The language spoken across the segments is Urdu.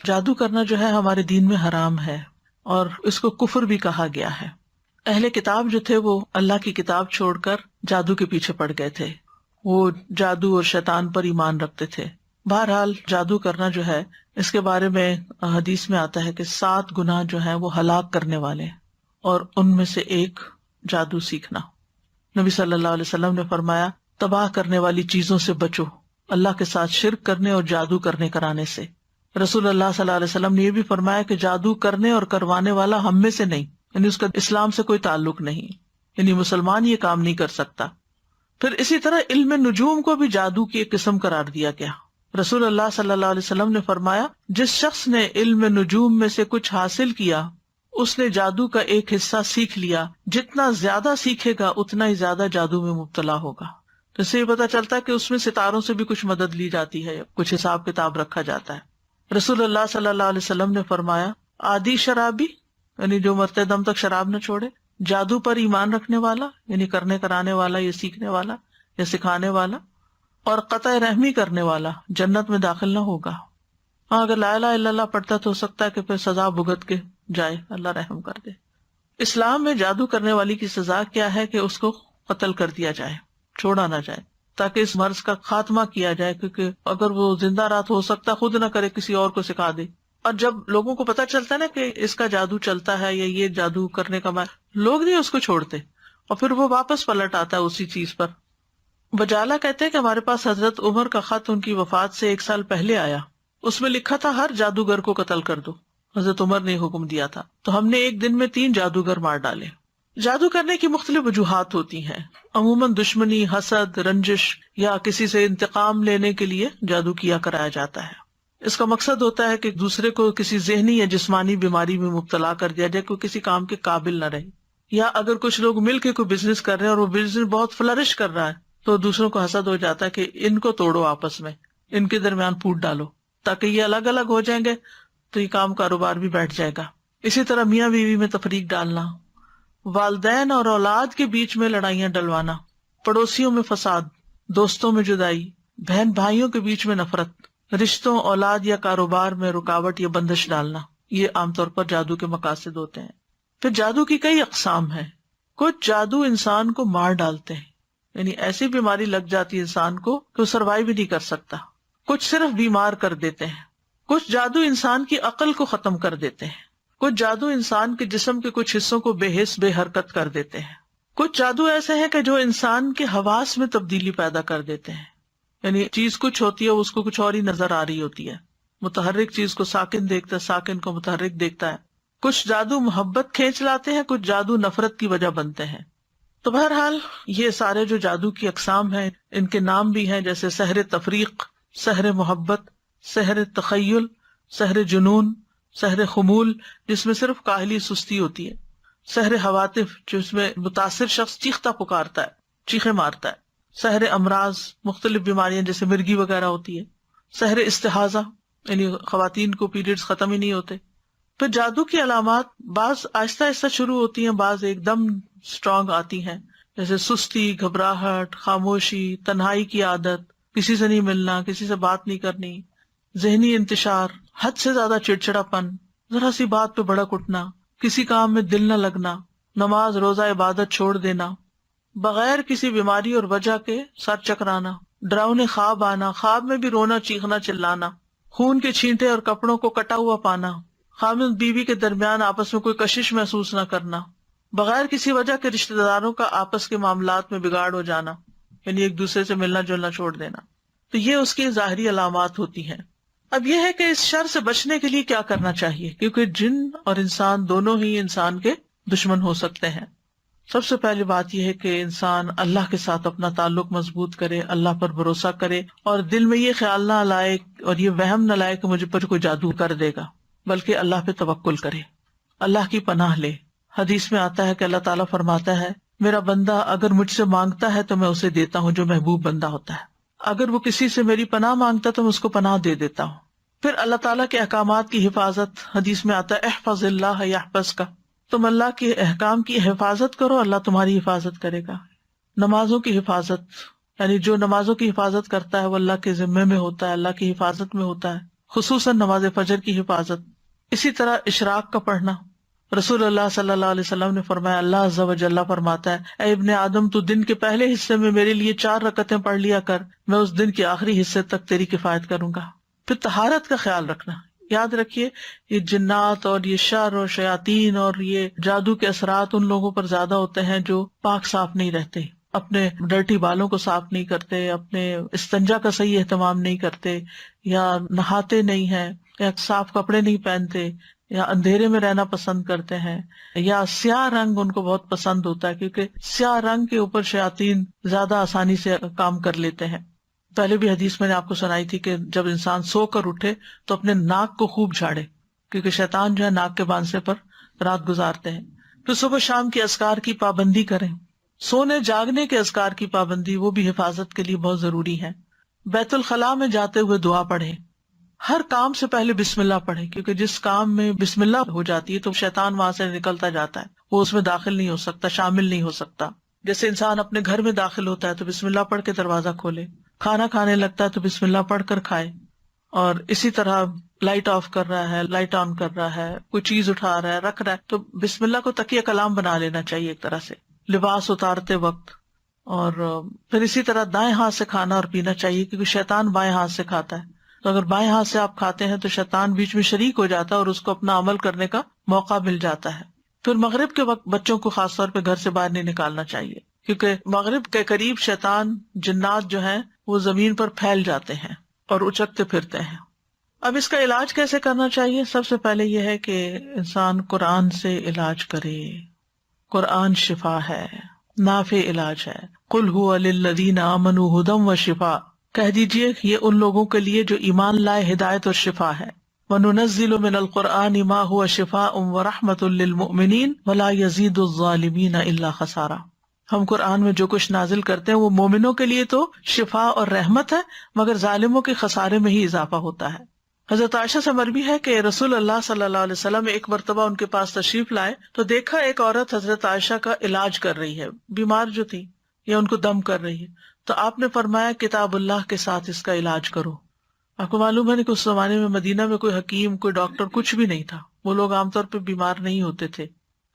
جادو کرنا جو ہے ہمارے دین میں حرام ہے، اور اس کو کفر بھی کہا گیا ہے۔ اہل کتاب جو تھے وہ اللہ کی کتاب چھوڑ کر جادو کے پیچھے پڑ گئے تھے، وہ جادو اور شیطان پر ایمان رکھتے تھے۔ بہرحال جادو کرنا جو ہے اس کے بارے میں حدیث میں آتا ہے کہ 7 گناہ جو ہیں وہ ہلاک کرنے والے ہیں، اور ان میں سے ایک جادو سیکھنا۔ نبی صلی اللہ علیہ وسلم نے فرمایا تباہ کرنے والی چیزوں سے بچو، اللہ کے ساتھ شرک کرنے اور جادو کرنے کرانے سے۔ رسول اللہ صلی اللہ علیہ وسلم نے یہ بھی فرمایا کہ جادو کرنے اور کروانے والا ہم میں سے نہیں، یعنی اس کا اسلام سے کوئی تعلق نہیں، یعنی مسلمان یہ کام نہیں کر سکتا۔ پھر اسی طرح علم نجوم کو بھی جادو کی ایک قسم قرار دیا گیا۔ رسول اللہ صلی اللہ علیہ وسلم نے فرمایا جس شخص نے علم نجوم میں سے کچھ حاصل کیا اس نے جادو کا ایک حصہ سیکھ لیا، جتنا زیادہ سیکھے گا اتنا ہی زیادہ جادو میں مبتلا ہوگا۔ تو اس سے یہ پتا چلتا ہے کہ اس میں ستاروں سے بھی کچھ مدد لی جاتی ہے، کچھ حساب کتاب رکھا جاتا ہے۔ رسول اللہ صلی اللہ علیہ وسلم نے فرمایا عادی شرابی، یعنی جو مرتے دم تک شراب نہ چھوڑے، جادو پر ایمان رکھنے والا، یعنی کرنے کرانے والا یا سیکھنے والا یا سکھانے والا، اور قطع رحمی کرنے والا جنت میں داخل نہ ہوگا۔ ہاں اگر لا الہ الا اللہ پڑھتا تو ہو سکتا ہے کہ پھر سزا بھگت کے جائے، اللہ رحم کر دے۔ اسلام میں جادو کرنے والی کی سزا کیا ہے کہ اس کو قتل کر دیا جائے، چھوڑا نہ جائے، تاکہ اس مرض کا خاتمہ کیا جائے، کیونکہ اگر وہ زندہ رات ہو سکتا خود نہ کرے، کسی اور کو سکھا دے۔ اور جب لوگوں کو پتا چلتا ہے نا کہ اس کا جادو چلتا ہے یا یہ جادو کرنے کا لوگ نہیں اس کو چھوڑتے، اور پھر وہ واپس پلٹ آتا ہے اسی چیز پر۔ بجالہ کہتے ہیں کہ ہمارے پاس حضرت عمر کا خط ان کی وفات سے 1 سال پہلے آیا، اس میں لکھا تھا ہر جادوگر کو قتل کر دو، حضرت عمر نے حکم دیا تھا، تو ہم نے ایک دن میں 3 جادوگر مار ڈالے۔ جادو کرنے کی مختلف وجوہات ہوتی ہیں، عموماً دشمنی، حسد، رنجش یا کسی سے انتقام لینے کے لیے جادو کیا کرایا جاتا ہے۔ اس کا مقصد ہوتا ہے کہ دوسرے کو کسی ذہنی یا جسمانی بیماری میں مبتلا کر دیا جائے، کوئی کسی کام کے قابل نہ رہے، یا اگر کچھ لوگ مل کے کوئی بزنس کر رہے ہیں اور وہ بزنس بہت فلرش کر رہا ہے تو دوسروں کو حسد ہو جاتا ہے کہ ان کو توڑو، آپس میں ان کے درمیان پھوٹ ڈالو تاکہ یہ الگ الگ ہو جائیں گے تو یہ کام کاروبار بھی بیٹھ جائے گا۔ اسی طرح میاں بیوی میں تفریق ڈالنا، والدین اور اولاد کے بیچ میں لڑائیاں ڈلوانا، پڑوسیوں میں فساد، دوستوں میں جدائی، بہن بھائیوں کے بیچ میں نفرت، رشتوں، اولاد یا کاروبار میں رکاوٹ یا بندش ڈالنا، یہ عام طور پر جادو کے مقاصد ہوتے ہیں۔ پھر جادو کی کئی اقسام ہیں۔ کچھ جادو انسان کو مار ڈالتے ہیں، یعنی ایسی بیماری لگ جاتی ہے انسان کو کہ وہ سروائیو بھی نہیں کر سکتا۔ کچھ صرف بیمار کر دیتے ہیں۔ کچھ جادو انسان کی عقل کو ختم کر دیتے ہیں۔ کچھ جادو انسان کے جسم کے کچھ حصوں کو بے حس بے حرکت کر دیتے ہیں۔ کچھ جادو ایسے ہیں کہ جو انسان کے حواس میں تبدیلی پیدا کر دیتے ہیں، یعنی چیز کچھ ہوتی ہے اس کو کچھ اور ہی نظر آ رہی ہوتی ہے، متحرک چیز کو ساکن دیکھتا ہے، ساکن کو متحرک دیکھتا ہے۔ کچھ جادو محبت کھینچ لاتے ہیں، کچھ جادو نفرت کی وجہ بنتے ہیں۔ تو بہرحال یہ سارے جو جادو کی اقسام ہیں ان کے نام بھی ہیں، جیسے سحر تفریق، سحر محبت، سحر تخیل، سحر جنون، سحر خمول جس میں صرف کاہلی سستی ہوتی ہے، سحر حواتف جس میں متاثر شخص چیختا پکارتا ہے، چیخے مارتا ہے، سحر امراض مختلف بیماریاں جیسے مرگی وغیرہ ہوتی ہے، سحر استحاضہ یعنی خواتین کو پیریڈز ختم ہی نہیں ہوتے۔ پھر جادو کی علامات بعض آہستہ آہستہ شروع ہوتی ہیں، بعض ایک دم اسٹرانگ آتی ہیں، جیسے سستی، گھبراہٹ، خاموشی، تنہائی کی عادت، کسی سے نہیں ملنا، کسی سے بات نہیں کرنی، ذہنی انتشار، حد سے زیادہ چڑچڑا پن، ذرا سی بات پہ بھڑک اٹھنا، کسی کام میں دل نہ لگنا، نماز روزہ عبادت چھوڑ دینا، بغیر کسی بیماری اور وجہ کے سر چکرانا، ڈراؤنے خواب آنا، خواب میں بھی رونا، چیخنا، چلانا، خون کے چھینٹے اور کپڑوں کو کٹا ہوا پانا، خامد بیوی کے درمیان آپس میں کوئی کشش محسوس نہ کرنا، بغیر کسی وجہ کے رشتہ داروں کا آپس کے معاملات میں بگاڑ ہو جانا، یعنی ایک دوسرے سے ملنا جلنا چھوڑ دینا۔ تو یہ اس کی ظاہری علامات ہوتی ہیں۔ اب یہ ہے کہ اس شر سے بچنے کے لیے کیا کرنا چاہیے، کیونکہ جن اور انسان دونوں ہی انسان کے دشمن ہو سکتے ہیں۔ سب سے پہلی بات یہ ہے کہ انسان اللہ کے ساتھ اپنا تعلق مضبوط کرے، اللہ پر بھروسہ کرے، اور دل میں یہ خیال نہ لائے اور یہ وہم نہ لائے کہ مجھے پر کوئی جادو کر دے گا، بلکہ اللہ پہ توکل کرے، اللہ کی پناہ لے۔ حدیث میں آتا ہے کہ اللہ تعالیٰ فرماتا ہے میرا بندہ اگر مجھ سے مانگتا ہے تو میں اسے دیتا ہوں جو محبوب بندہ ہوتا ہے، اگر وہ کسی سے میری پناہ مانگتا تو میں اس کو پناہ دے دیتا ہوں۔ پھر اللہ تعالیٰ کے احکامات کی حفاظت، حدیث میں آتا ہے احفظ اللہ یحفظ کا، تم اللہ کے احکام کی حفاظت کرو، اللہ تمہاری حفاظت کرے گا۔ نمازوں کی حفاظت، یعنی جو نمازوں کی حفاظت کرتا ہے وہ اللہ کے ذمے میں ہوتا ہے، اللہ کی حفاظت میں ہوتا ہے۔ خصوصاً نماز فجر کی حفاظت. اسی طرح اشراق کا پڑھنا. رسول اللہ صلی اللہ علیہ وسلم نے فرمایا، اللہ عز و جل فرماتا ہے، اے ابن آدم تو دن کے پہلے حصے میں میرے لیے 4 رکعتیں پڑھ لیا کر، میں اس دن کے آخری حصے تک تیری کفایت کروں گا. پھر طہارت کا خیال رکھنا. یاد رکھیے یہ جنات اور یہ شر اور شیاطین اور یہ جادو کے اثرات ان لوگوں پر زیادہ ہوتے ہیں جو پاک صاف نہیں رہتے، اپنے ڈرٹی بالوں کو صاف نہیں کرتے، اپنے استنجا کا صحیح اہتمام نہیں کرتے، یا نہاتے نہیں ہیں، یا صاف کپڑے نہیں پہنتے، یا اندھیرے میں رہنا پسند کرتے ہیں، یا سیاہ رنگ ان کو بہت پسند ہوتا ہے کیونکہ سیاہ رنگ کے اوپر شیاطین زیادہ آسانی سے کام کر لیتے ہیں. پہلے بھی حدیث میں نے آپ کو سنائی تھی کہ جب انسان سو کر اٹھے تو اپنے ناک کو خوب جھاڑے، کیونکہ شیطان جو ہے ناک کے باندھنے پر رات گزارتے ہیں. پھر صبح شام کی اذکار کی پابندی کریں. سونے جاگنے کے اذکار کی پابندی وہ بھی حفاظت کے لیے بہت ضروری ہے. بیت الخلاء میں جاتے ہوئے دعا پڑھیں. ہر کام سے پہلے بسم اللہ پڑھیں، کیونکہ جس کام میں بسم اللہ ہو جاتی ہے تو شیطان وہاں سے نکلتا جاتا ہے، وہ اس میں داخل نہیں ہو سکتا، شامل نہیں ہو سکتا. جیسے انسان اپنے گھر میں داخل ہوتا ہے تو بسم اللہ پڑھ کے دروازہ کھولے، کھانا کھانے لگتا ہے تو بسم اللہ پڑھ کر کھائے. اور اسی طرح لائٹ آف کر رہا ہے، لائٹ آن کر رہا ہے، کوئی چیز اٹھا رہا ہے، رکھ رہا ہے، تو بسم اللہ کو تکیہ کلام بنا لینا چاہیے ایک طرح سے لباس اتارتے وقت. اور پھر اسی طرح دائیں ہاتھ سے کھانا اور پینا چاہیے، کیونکہ شیطان بائیں ہاتھ سے کھاتا ہے. تو اگر بائیں ہاتھ سے آپ کھاتے ہیں تو شیطان بیچ میں شریک ہو جاتا ہے اور اس کو اپنا عمل کرنے کا موقع مل جاتا ہے. پھر مغرب کے وقت بچوں کو خاص طور پہ گھر سے باہر نہیں نکالنا چاہیے، کیونکہ مغرب کے قریب شیطان جنات جو ہیں وہ زمین پر پھیل جاتے ہیں اور اچکتے پھرتے ہیں. اب اس کا علاج کیسے کرنا چاہیے؟ سب سے پہلے یہ ہے کہ انسان قرآن سے علاج کرے. قرآن شفا ہے، نافع علاج ہے. قل هو للذین آمنوا ھدی وشفاء، کہہ دیجئے یہ ان لوگوں کے لیے جو ایمان لائے ہدایت اور شفا ہے. وَنُنَزِّلُ مِنَ الْقُرْآنِ مَا هُوَ شِفَاءٌ وَرَحْمَةٌ لِّلْمُؤْمِنِينَ وَلَا يَزِيدُ الظَّالِمِينَ إِلَّا خَسَارًا. ہم قرآن میں جو کچھ نازل کرتے ہیں وہ مومنوں کے لیے تو شفا اور رحمت ہے، مگر ظالموں کے خسارے میں ہی اضافہ ہوتا ہے. حضرت عائشہ سے مروی ہے کہ رسول اللہ صلی اللہ علیہ وسلم ایک مرتبہ ان کے پاس تشریف لائے تو دیکھا ایک عورت حضرت عائشہ کا علاج کر رہی ہے، بیمار جو تھی یا ان کو دم کر رہی ہے. تو آپ نے فرمایا کتاب اللہ کے ساتھ اس کا علاج کرو. آپ کو معلوم ہے کہ اس زمانے میں مدینہ میں کوئی حکیم، کوئی ڈاکٹر کچھ بھی نہیں تھا، وہ لوگ عام طور پہ بیمار نہیں ہوتے تھے.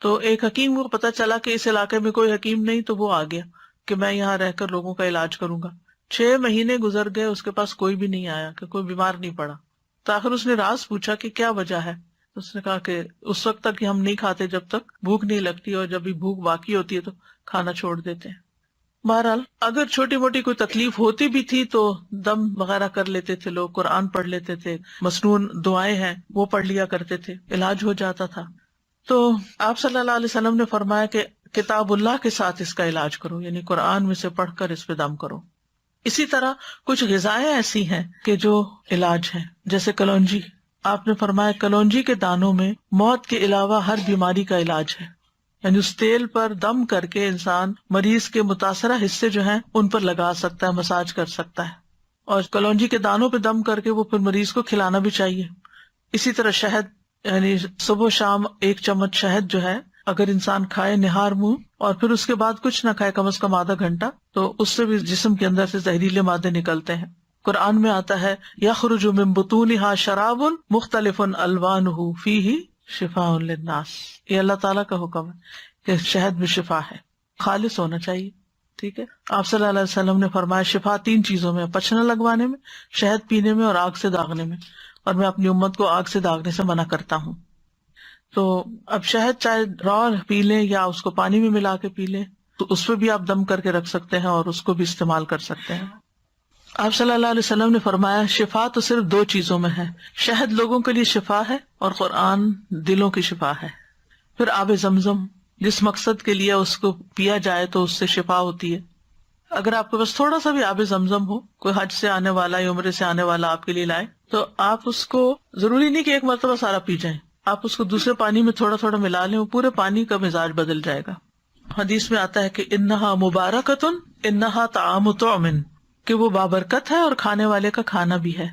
تو ایک حکیم کو پتا چلا کہ اس علاقے میں کوئی حکیم نہیں، تو وہ آ گیا کہ میں یہاں رہ کر لوگوں کا علاج کروں گا. 6 مہینے گزر گئے، اس کے پاس کوئی بھی نہیں آیا کہ کوئی بیمار نہیں پڑا. تو آخر اس نے راز پوچھا کہ کیا وجہ ہے. اس نے کہا کہ اس وقت تک ہم نہیں کھاتے جب تک بھوک نہیں لگتی، اور جب بھی بھوک باقی ہوتی ہے تو کھانا چھوڑ دیتے ہیں. بہرحال اگر چھوٹی موٹی کوئی تکلیف ہوتی بھی تھی تو دم وغیرہ کر لیتے تھے لوگ، قرآن پڑھ لیتے تھے، مسنون دعائیں ہیں وہ پڑھ لیا کرتے تھے، علاج ہو جاتا تھا. تو آپ صلی اللہ علیہ وسلم نے فرمایا کہ کتاب اللہ کے ساتھ اس کا علاج کرو، یعنی قرآن میں سے پڑھ کر اس پہ دم کرو. اسی طرح کچھ غذائیں ایسی ہیں کہ جو علاج ہیں، جیسے کلونجی. آپ نے فرمایا کلونجی کے دانوں میں موت کے علاوہ ہر بیماری کا علاج ہے، یعنی اس تیل پر دم کر کے انسان مریض کے متاثرہ حصے جو ہیں ان پر لگا سکتا ہے، مساج کر سکتا ہے. اور کلونجی کے دانوں پہ دم کر کے وہ پھر مریض کو کھلانا بھی چاہیے. اسی طرح شہد، یعنی صبح شام 1 چمچ شہد جو ہے اگر انسان کھائے نہار منہ، اور پھر اس کے بعد کچھ نہ کھائے کم از کم آدھا گھنٹہ، تو اس سے بھی جسم کے اندر سے زہریلے مادے نکلتے ہیں. قرآن میں آتا ہے یخرج من بطونها شراب مختلف الوانہ فیہ شفاء للناس. یہ اللہ تعالیٰ کا حکم ہے کہ شہد میں شفا ہے، خالص ہونا چاہیے. ٹھیک ہے. آپ صلی اللہ علیہ وسلم نے فرمایا شفا 3 چیزوں میں، پچھنا لگوانے میں، شہد پینے میں، اور آگ سے داغنے میں. اور میں اپنی امت کو آگ سے داغنے سے منع کرتا ہوں. تو اب شہد چاہے را پی لیں یا اس کو پانی میں ملا کے پی لیں، تو اس پہ بھی آپ دم کر کے رکھ سکتے ہیں اور اس کو بھی استعمال کر سکتے ہیں. آپ صلی اللہ علیہ وسلم نے فرمایا شفا تو صرف 2 چیزوں میں ہے، شہد لوگوں کے لیے شفا ہے اور قرآن دلوں کی شفا ہے. پھر آب زمزم، جس مقصد کے لیے اس کو پیا جائے تو اس سے شفا ہوتی ہے. اگر آپ کے پاس تھوڑا سا بھی آب زمزم ہو، کوئی حج سے آنے والا یا عمرے سے آنے والا آپ کے لیے لائے، تو آپ اس کو ضروری نہیں کہ ایک مرتبہ سارا پی جائیں، آپ اس کو دوسرے پانی میں تھوڑا تھوڑا ملا لیں، وہ پورے پانی کا مزاج بدل جائے گا. حدیث میں آتا ہے کہ انہا مبارکتن انہا طعام طعم، کہ وہ بابرکت ہے اور کھانے والے کا کھانا بھی ہے.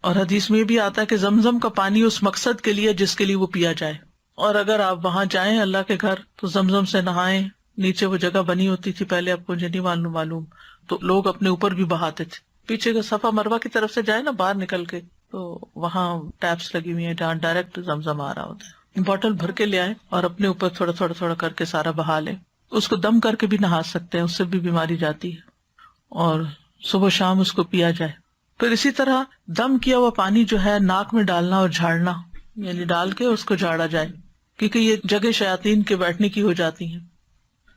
اور حدیث میں بھی آتا ہے کہ زمزم کا پانی اس مقصد کے لیے جس کے لیے وہ پیا جائے. اور اگر آپ وہاں جائیں اللہ کے گھر تو زمزم سے نہائیں. نیچے وہ جگہ بنی ہوتی تھی پہلے، آپ کو نہیں معلوم، تو لوگ اپنے اوپر بھی بہاتے تھے. پیچھے کا صفا مروہ کی طرف سے جائے نا باہر نکل کے، تو وہاں ٹیپس لگی ہوئی ہیں جہاں ڈائریکٹ زمزم آ رہا ہوتا ہے. بوٹل بھر کے لے آئیں اور اپنے اوپر تھوڑا تھوڑا تھوڑا کر کے سارا بہا لیں. اس کو دم کر کے بھی نہا سکتے ہیں، اس سے بھی بیماری جاتی ہے، اور صبح شام اس کو پیا جائے. پھر اسی طرح دم کیا ہوا پانی جو ہے ناک میں ڈالنا اور جھاڑنا، یعنی ڈال کے اس کو جھاڑا جائے، کیونکہ یہ جگہ شیاطین کے بیٹھنے کی ہو جاتی ہیں.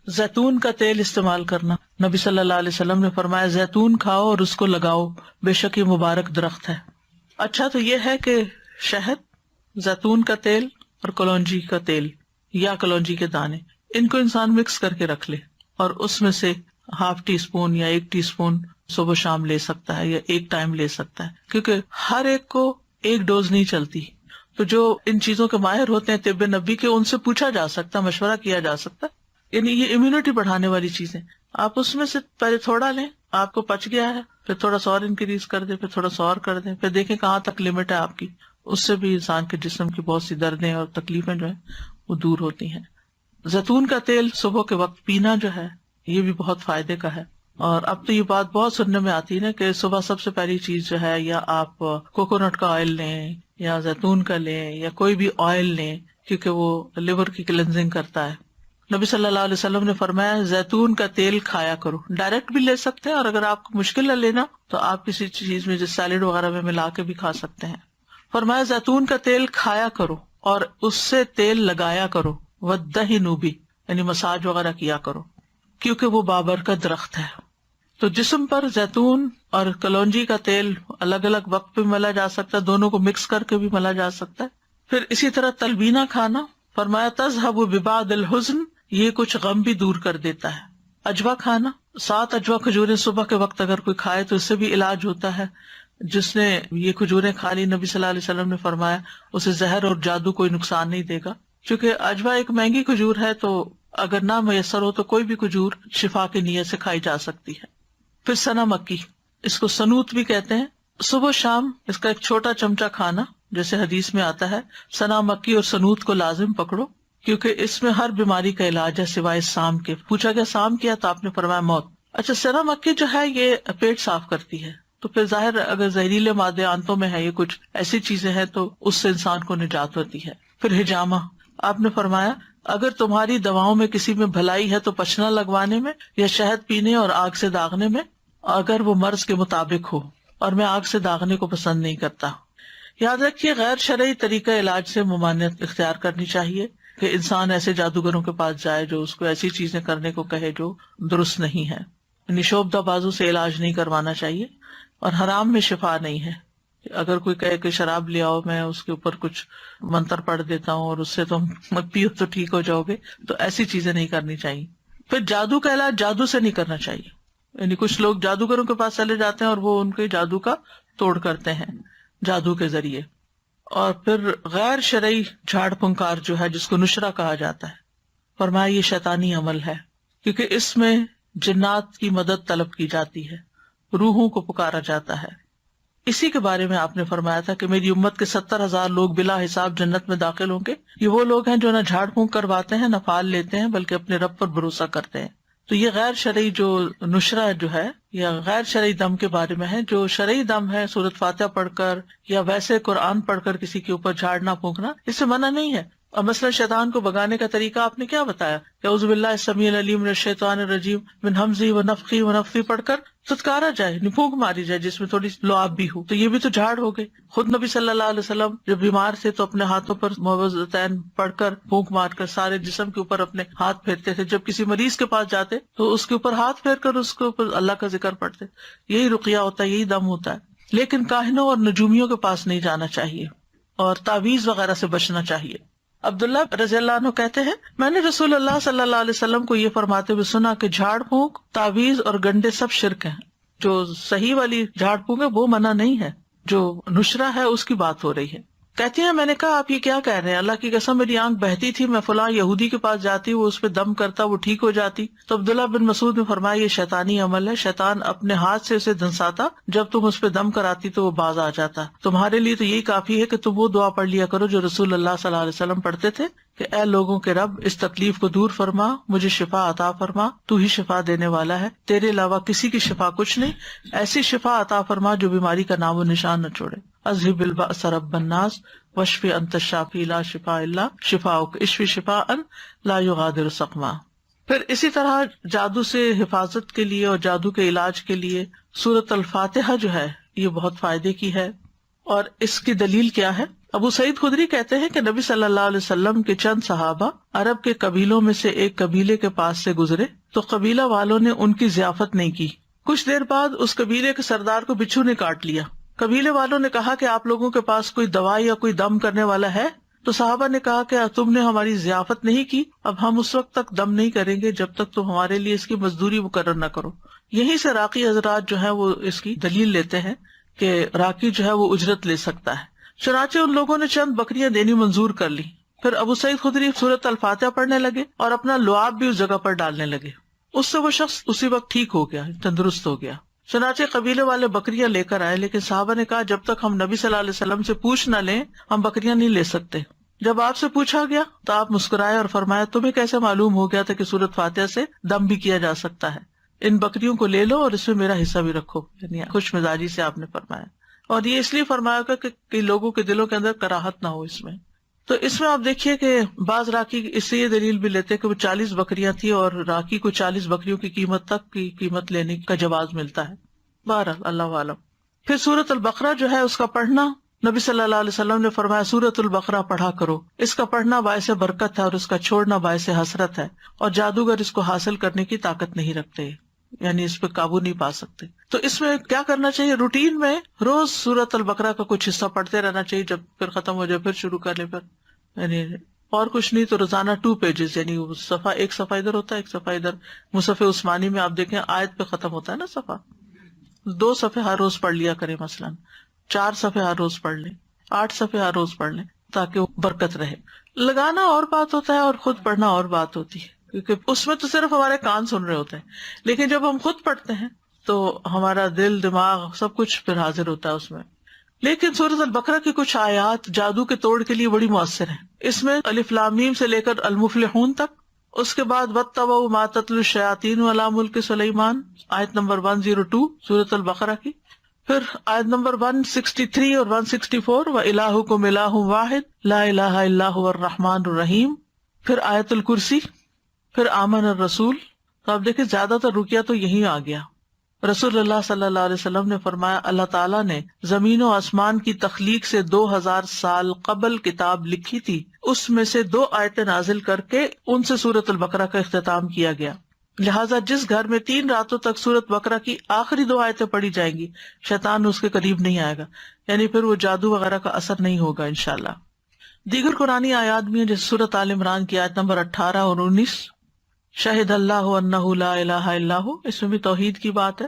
زیتون کا تیل استعمال کرنا، نبی صلی اللہ علیہ وسلم نے فرمایا زیتون کھاؤ اور اس کو لگاؤ، بے شک یہ مبارک درخت ہے. اچھا تو یہ ہے کہ شہد، زیتون کا تیل اور کلونجی کا تیل یا کلونجی کے دانے، ان کو انسان مکس کر کے رکھ لے اور اس میں سے ½ ٹی اسپون یا 1 ٹی اسپون صبح شام لے سکتا ہے یا ایک ٹائم لے سکتا ہے، کیونکہ ہر ایک کو ایک ڈوز نہیں چلتی. تو جو ان چیزوں کے ماہر ہوتے ہیں طب نبی کے، ان سے پوچھا جا سکتا، مشورہ کیا جا سکتا. یعنی یہ امیونٹی بڑھانے والی چیزیں، آپ اس میں سے پہلے تھوڑا لیں، آپ کو پچ گیا ہے پھر تھوڑا سا اور انکریز کر دیں، پھر تھوڑا سا اور کر دیں، پھر دیکھیں کہاں تک لمٹ ہے آپ کی. اس سے بھی انسان کے جسم کی بہت سی دردیں اور تکلیفیں جو ہیں وہ دور ہوتی ہیں. زیتون کا تیل صبح کے وقت پینا جو ہے یہ بھی بہت فائدے کا ہے. اور اب تو یہ بات بہت سننے میں آتی ہے نا کہ صبح سب سے پہلی چیز جو ہے، یا آپ کوکونٹ کا آئل لیں یا زیتون کا لیں یا کوئی بھی آئل لیں، کیونکہ وہ لیور کی کلینزنگ کرتا ہے. نبی صلی اللہ علیہ وسلم نے فرمایا زیتون کا تیل کھایا کرو. ڈائریکٹ بھی لے سکتے ہیں، اور اگر آپ کو مشکل ہے لینا تو آپ کسی چیز میں جیسے سیلیڈ وغیرہ میں ملا کے بھی کھا سکتے ہیں. فرمایا زیتون کا تیل کھایا کرو اور اس سے تیل لگایا کرو، وَالدَّهِنُ بِهِ، یعنی مساج وغیرہ کیا کرو، کیونکہ وہ بابرکت درخت ہے. تو جسم پر زیتون اور کلونجی کا تیل الگ الگ وقت پہ ملا جا سکتا ہے، دونوں کو مکس کر کے بھی ملا جا سکتا ہے. پھر اسی طرح تلبینہ کھانا، فرمایا تذهب ببعض الحزن، یہ کچھ غم بھی دور کر دیتا ہے. اجوا کھانا، 7 اجوا کھجوریں صبح کے وقت اگر کوئی کھائے تو اس سے بھی علاج ہوتا ہے. جس نے یہ کھجوریں کھا لی، نبی صلی اللہ علیہ وسلم نے فرمایا اسے زہر اور جادو کوئی نقصان نہیں دے گا. چونکہ اجوا ایک مہنگی کھجور ہے، تو اگر نہ میسر ہو تو کوئی بھی کھجور شفا کی نیت سے کھائی جا سکتی ہے. پھر سنا مکی، اس کو سنوت بھی کہتے ہیں. صبح شام اس کا ایک چھوٹا چمچہ کھانا، جیسے حدیث میں آتا ہے سنا مکی اور سنوت کو لازم پکڑو، کیونکہ اس میں ہر بیماری کا علاج ہے سوائے سام کے. پوچھا گیا سام کیا، تو آپ نے فرمایا موت. اچھا، سنا مکی جو ہے یہ پیٹ صاف کرتی ہے، تو پھر ظاہر اگر زہریلے مادے آنتوں میں ہے، یہ کچھ ایسی چیزیں ہیں تو اس سے انسان کو نجات ہوتی ہے. پھر ہجامہ، آپ نے فرمایا اگر تمہاری دواؤں میں کسی میں بھلائی ہے تو پچنا لگوانے میں یا شہد پینے اور آگ سے داغنے میں، اگر وہ مرض کے مطابق ہو، اور میں آگ سے داغنے کو پسند نہیں کرتا. یاد رکھیے غیر شرعی طریقہ علاج سے ممانعت اختیار کرنی چاہیے، کہ انسان ایسے جادوگروں کے پاس جائے جو اس کو ایسی چیزیں کرنے کو کہے جو درست نہیں ہے. یعنی شعبدہ بازو سے علاج نہیں کروانا چاہیے، اور حرام میں شفا نہیں ہے. اگر کوئی کہے کہ شراب لے آؤ، میں اس کے اوپر کچھ منتر پڑھ دیتا ہوں اور اس سے تم مت پیو تو ٹھیک ہو جاؤ گے، تو ایسی چیزیں نہیں کرنی چاہیے. پھر جادو کا علاج جادو سے نہیں کرنا چاہیے. یعنی کچھ لوگ جادوگروں کے پاس چلے جاتے ہیں اور وہ ان کے جادو کا توڑ کرتے ہیں جادو کے ذریعے. اور پھر غیر شرعی جھاڑ پھنکار جو ہے، جس کو نشرہ کہا جاتا ہے، فرمایا یہ شیطانی عمل ہے، کیونکہ اس میں جنات کی مدد طلب کی جاتی ہے، روحوں کو پکارا جاتا ہے. اسی کے بارے میں آپ نے فرمایا تھا کہ میری امت کے 70,000 لوگ بلا حساب جنت میں داخل ہوں گے. یہ وہ لوگ ہیں جو نہ جھاڑ پھونک کرواتے ہیں، نہ پھال لیتے ہیں، بلکہ اپنے رب پر بھروسہ کرتے ہیں. تو یہ غیر شرعی جو نشرہ جو ہے یا غیر شرعی دم کے بارے میں ہے. جو شرعی دم ہے سورۃ فاتحہ پڑھ کر یا ویسے قرآن پڑھ کر کسی کے اوپر جھاڑنا پھونکنا، اس سے منع نہیں ہے. اور مثلا شیطان کو بگانے کا طریقہ آپ نے کیا بتایا، اعوذ باللہ السمیع العلیم من الشیطان الرجیم من ہمزہ ونفخہ ونفثہ پڑھ کر ستکارا جائے، پھونک ماری جائے جس میں تھوڑی لعاب بھی ہو، تو یہ بھی تو جھاڑ ہو گئے. خود نبی صلی اللہ علیہ وسلم جب بیمار تھے تو اپنے ہاتھوں پر معوذتین پڑھ کر پھونک مار کر سارے جسم کے اوپر اپنے ہاتھ پھیرتے تھے. جب کسی مریض کے پاس جاتے تو اس کے اوپر ہاتھ پھیر کر اس کے اوپر اللہ کا ذکر پڑھتے. یہی رقیہ ہوتا ہے، یہی دم ہوتا ہے. لیکن کاہنوں اور نجومیوں کے پاس نہیں جانا چاہیے اور تعویذ وغیرہ سے بچنا چاہیے. عبداللہ رضی اللہ عنہ کہتے ہیں میں نے رسول اللہ صلی اللہ علیہ وسلم کو یہ فرماتے ہوئے سنا کہ جھاڑ پھونک، تعویذ اور گنڈے سب شرک ہیں. جو صحیح والی جھاڑ پھونک ہے وہ منع نہیں ہے، جو نشرہ ہے اس کی بات ہو رہی ہے. کہتی ہیں میں نے کہا آپ یہ کیا کہہ رہے ہیں، اللہ کی قسم میری آنکھ بہتی تھی، میں فلاں یہودی کے پاس جاتی، وہ اس پہ دم کرتا، وہ ٹھیک ہو جاتی. تو عبداللہ بن مسعود نے فرمایا یہ شیطانی عمل ہے، شیطان اپنے ہاتھ سے اسے دھنساتا، جب تم اس پہ دم کراتی تو وہ باز آ جاتا. تمہارے لیے تو یہی کافی ہے کہ تم وہ دعا پڑھ لیا کرو جو رسول اللہ صلی اللہ علیہ وسلم پڑھتے تھے کہ اے لوگوں کے رب اس تکلیف کو دور فرما، مجھے شفا عطا فرما، تو ہی شفا دینے والا ہے، تیرے علاوہ کسی کی شفا کچھ نہیں، ایسی شفا عطا فرما جو بیماری کا نام و نشان نہ چھوڑے. اذهب البأس رب الناس واشف انت الشافی لا شفاء الا شفاؤک اشف شفاء لا یغادر سقما۔ پھر اسی طرح جادو سے حفاظت کے لیے اور جادو کے علاج کے لیے سورۃ الفاتحہ جو ہے یہ بہت فائدے کی ہے۔ اور اس کی دلیل کیا ہے؟ ابو سعید خدری کہتے ہیں کہ نبی صلی اللہ علیہ وسلم کے چند صحابہ عرب کے قبیلوں میں سے ایک قبیلے کے پاس سے گزرے تو قبیلہ والوں نے ان کی ضیافت نہیں کی۔ کچھ دیر بعد اس قبیلے کے سردار کو بچھو نے کاٹ لیا۔ قبیلے والوں نے کہا کہ آپ لوگوں کے پاس کوئی دوا یا کوئی دم کرنے والا ہے؟ تو صحابہ نے کہا کہ تم نے ہماری ضیافت نہیں کی، اب ہم اس وقت تک دم نہیں کریں گے جب تک تم ہمارے لیے اس کی مزدوری مقرر نہ کرو۔ یہیں سے راقی حضرات جو ہے وہ اس کی دلیل لیتے ہیں کہ راقی جو ہے وہ اجرت لے سکتا ہے۔ چنانچہ ان لوگوں نے چند بکریاں دینی منظور کر لی۔ پھر ابو سعید خدری سورۃ الفاتحہ پڑھنے لگے اور اپنا لعاب بھی اس جگہ پر ڈالنے لگے۔ اس سے وہ شخص اسی وقت ٹھیک ہو گیا، تندرست ہو گیا۔ چنانچہ قبیلے والے بکریاں لے کر آئے، لیکن صحابہ نے کہا جب تک ہم نبی صلی اللہ علیہ وسلم سے پوچھ نہ لیں ہم بکریاں نہیں لے سکتے۔ جب آپ سے پوچھا گیا تو آپ مسکرائے اور فرمایا تمہیں کیسے معلوم ہو گیا تھا کہ سورۃ فاتحہ سے دم بھی کیا جا سکتا ہے؟ ان بکریوں کو لے لو اور اس میں میرا حصہ بھی رکھو، یعنی خوش مزاجی سے آپ نے فرمایا۔ اور یہ اس لیے فرمایا گا کہ لوگوں کے دلوں کے اندر کراہت نہ ہو اس میں۔ تو اس میں آپ دیکھیے کہ بعض راکی اس سے یہ دلیل بھی لیتے کہ وہ 40 بکریاں تھی اور راکی کو 40 بکریوں کی قیمت تک کی قیمت لینے کا جواز ملتا ہے۔ بہرحال اللہ عالم۔ پھر سورۃ البقرہ جو ہے اس کا پڑھنا، نبی صلی اللہ علیہ وسلم نے فرمایا سورۃ البقرہ پڑھا کرو، اس کا پڑھنا باعث برکت ہے اور اس کا چھوڑنا باعث حسرت ہے، اور جادوگر اس کو حاصل کرنے کی طاقت نہیں رکھتے، یعنی اس پہ قابو نہیں پا سکتے۔ تو اس میں کیا کرنا چاہیے؟ روٹین میں روز سورۃ البقرہ کا کچھ حصہ پڑھتے رہنا چاہیے، جب پھر ختم ہو جائے پھر شروع کر لیں، پھر یعنی اور کچھ نہیں تو روزانہ 2 پیجز، یعنی صفحہ ایک صفحہ ادھر ہوتا ہے ایک صفحہ ادھر۔ مصحف عثمانی میں آپ دیکھیں آیت پہ ختم ہوتا ہے نا صفحہ، 2 صفحے ہر روز پڑھ لیا کریں، مثلا 4 صفحے ہر روز پڑھ لیں، 8 صفحے ہر روز پڑھ لیں تاکہ وہ برکت رہے۔ لگانا اور بات ہوتا ہے اور خود پڑھنا اور بات ہوتی ہے، کیونکہ اس میں تو صرف ہمارے کان سن رہے ہوتے ہیں، لیکن جب ہم خود پڑھتے ہیں تو ہمارا دل دماغ سب کچھ پھر حاضر ہوتا ہے اس میں۔ لیکن سورۃ البقرہ کی کچھ آیات جادو کے توڑ کے لیے بڑی مؤثر ہیں۔ اس میں الف لام میم سے لے کر المفلحون تک، اس کے بعد واتبعوا ما تتلو الشیاطین علی ملک سلیمان، آیت نمبر 102 سورۃ البقرہ کی، پھر آیت نمبر 163 اور 164 وَإِلَٰهُكُمْ إِلَٰهٌ وَاحِدٌ لَا إِلَٰهَ إِلَّا هُوَ الرَّحْمَٰنُ الرَّحِيمُ، پھر آیت الکرسی، پھر آمن الرسول۔ تو آپ دیکھیں زیادہ تر رکیہ تو یہی آ گیا۔ رسول اللہ صلی اللہ علیہ وسلم نے فرمایا اللہ تعالیٰ نے زمین و آسمان کی تخلیق سے 2000 سال قبل کتاب لکھی تھی، اس میں سے 2 آیتیں نازل کر کے ان سے سورۃ البقرہ کا اختتام کیا گیا، لہٰذا جس گھر میں 3 راتوں تک سورۃ بقرہ کی آخری 2 آیتیں پڑھی جائیں گی شیطان اس کے قریب نہیں آئے گا، یعنی پھر وہ جادو وغیرہ کا اثر نہیں ہوگا انشاءاللہ۔ دیگر قرآنی آیات بھی ہیں جیسے سورۃ آل عمران کی آیت نمبر 18 اور 19، شہد اللہ انہ لا الہ الا ہو، اس میں بھی توحید کی بات ہے۔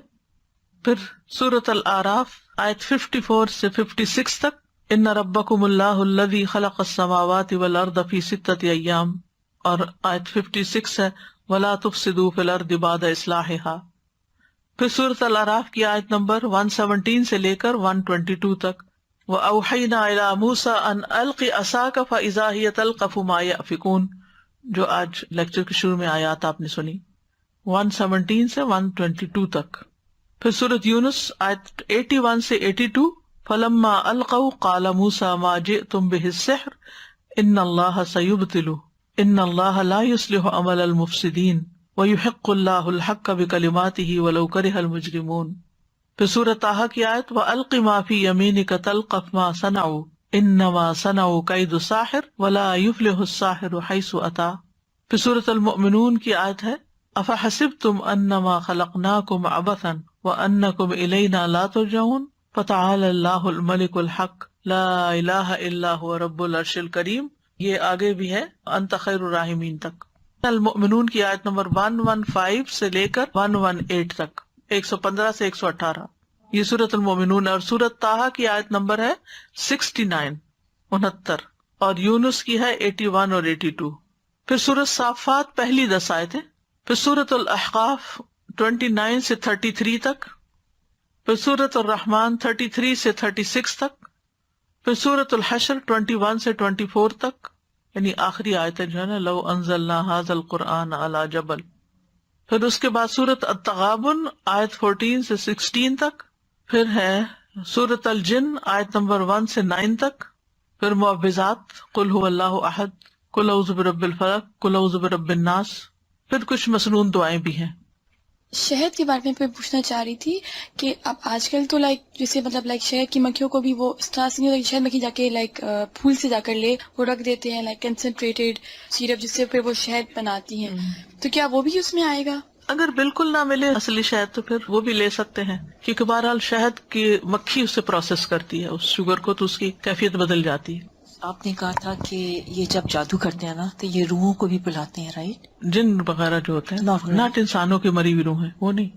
پھر سورۃ الاعراف آیت 54 سے 56 تک، ان ربکم اللہ الذی خلق السماوات والارض فی 6 ایام، اور آیت 56 ہے ولا تفسدوا فی الارض بعد اصلاحها۔ پھر سورۃ الاعراف کی آیت نمبر 117 سے لے کر 122 تک، وأوحینا الی موسیٰ ان الق عصاک فاذا ہی تلقف ما یأفکون، جو آج لیکچر کے شروع میں آیات آپ نے سنی، 117 سے 122 تک۔ پھر سورۃ یونس آیت 81 سے 82، فلما القوا قال موسیٰ ما جئتم بہ السحر ان اللہ سیبطلہ ان اللہ لا یصلح عمل المفسدین ویحق اللہ الحق بکلماتہ ولو کرہ المجرمون۔ پھر سورۃ طٰہٰ کی آیت وَأَلْقِ مَا فِي يَمِينِكَ تَلْقَفْ مَا صَنَعُوا إِنَّمَا صَنَعُوا كَيْدُ سَاحِرٍ وَلَا يُفْلِحُ السَّاحِرُ حَيْثُ أَتَىٰ۔ پھر سورۃ المؤمنون کی آیت ہے أَفَحَسِبْتُمْ أَنَّمَا خَلَقْنَاكُمْ عَبَثًا وَأَنَّكُمْ إِلَيْنَا لَا تُرْجَعُونَ فَتَعَالَى اللَّهُ الْمَلِكُ الْحَقُّ لَا إِلَٰهَ إِلَّا هُوَ رَبُّ الْعَرْشِ الْكَرِيمِ۔ یہ آگے بھی ہے أَنْتَ خَيْرُ الرَّاحِمِينَ تک۔ المؤمنون کی آیت نمبر 115 سے لے کر 118 تک، 115 سے 118، یہ سورۃ المؤمنون۔ اور سورۃ طٰہٰ کی آیت نمبر ہے 69 69، اور یونس کی ہے 81 اور 82۔ پھر سورۃ صافات پہلی 10 آیتیں، پھر سورۃ الاحقاف 29 سے 33 تک، پھر سورۃ الرحمن 33 سے 36 تک، پھر سورۃ الحشر 21 سے 24 تک، یعنی آخری آیتیں جو ہے نا لو انزلنا ھذا القرآن علی جبل۔ پھر اس کے بعد سورۃ التغابن آیت 14 سے 16 تک، پھر ہے سورۃ الجن آیت نمبر 1 سے 9 تک، پھر معوذات قل هو اللہ احد، قل اعوذ برب الفلق، قل اعوذ برب الناس، پھر کچھ مسنون دعائیں بھی ہیں۔ شہد کے بارے میں پوچھنا چاہ رہی تھی کہ اب آج کل تو جیسے مطلب شہد کی مکھیوں کو بھی وہ اس طرح سے نہیں ہوتا کہ شہد مکھی جا کے پھول سے جا کر لے، وہ رکھ دیتے ہیں کنسنٹریٹڈ سیرپ جس سے پھر وہ شہد بناتی ہیں، تو کیا وہ بھی اس میں آئے گا؟ اگر بالکل نہ ملے اصلی شہد تو پھر وہ بھی لے سکتے ہیں، کیونکہ بہرحال شہد کی مکھی اسے پروسیس کرتی ہے اس شوگر کو، تو اس کی کیفیت بدل جاتی ہے۔ آپ نے کہا تھا کہ یہ جب جادو کرتے ہیں نا تو یہ روحوں کو بھی بلاتے ہیں، رائٹ؟ جن وغیرہ جو ہوتے ہیں، ناٹ انسانوں کی مری ہوئی روح ہیں، وہ نہیں۔